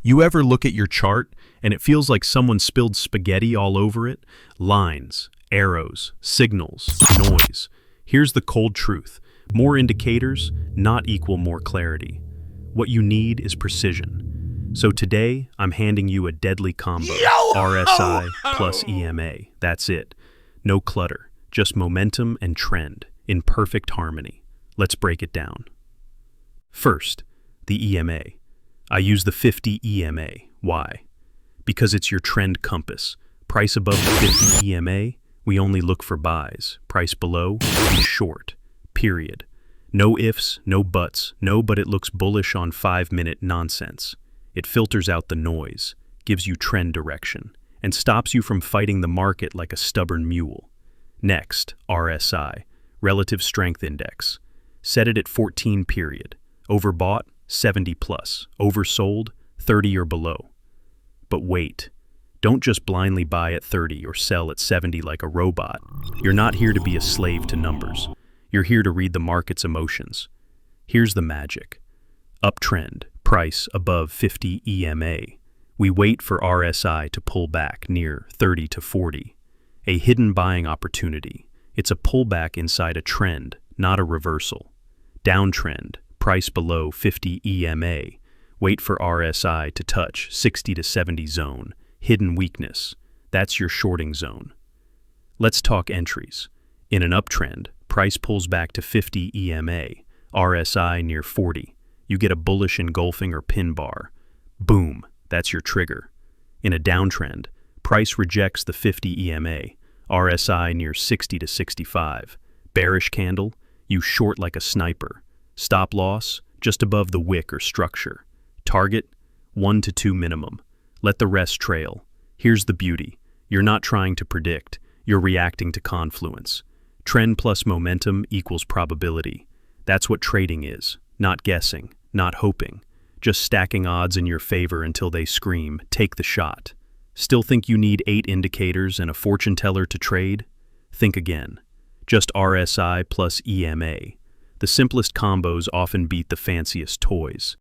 You ever look at your chart and it feels like someone spilled spaghetti all over it? Lines, arrows, signals, noise. Here's the cold truth. More indicators not equal more clarity. What you need is precision. So today, I'm handing you a deadly combo. RSI plus EMA. That's it. No clutter, just momentum and trend in perfect harmony. Let's break it down. First, the EMA. I use the 50 EMA. Why? Because it's your trend compass. Price above the 50 EMA, we only look for buys. Price below, be short. Period. No ifs, no buts, no but it looks bullish on 5-minute nonsense. It filters out the noise, gives you trend direction, and stops you from fighting the market like a stubborn mule. Next, RSI, Relative Strength Index. Set it at 14 period. Overbought, 70 plus. Oversold, 30 or below. But wait, don't just blindly buy at 30 or sell at 70 like a robot. You're not here to be a slave to numbers. You're here to read the market's emotions. Here's the magic. Uptrend, price above 50 EMA. We wait for RSI to pull back near 30 to 40. A hidden buying opportunity. It's a pullback inside a trend, not a reversal. Downtrend, price below 50 EMA. Wait for RSI to touch 60 to 70 zone. Hidden weakness. That's your shorting zone. Let's talk entries. In an uptrend, price pulls back to 50 EMA, RSI near 40. You get a bullish engulfing or pin bar. Boom, that's your trigger. In a downtrend, price rejects the 50 EMA, RSI near 60 to 65. Bearish candle, you short like a sniper. Stop loss, just above the wick or structure. Target, 1 to 2 minimum. Let the rest trail. Here's the beauty. You're not trying to predict, you're reacting to confluence. Trend plus momentum equals probability. That's what trading is. Not guessing, not hoping. Just stacking odds in your favor until they scream, take the shot. Still think you need 8 indicators and a fortune teller to trade? Think again. Just RSI plus EMA. The simplest combos often beat the fanciest toys.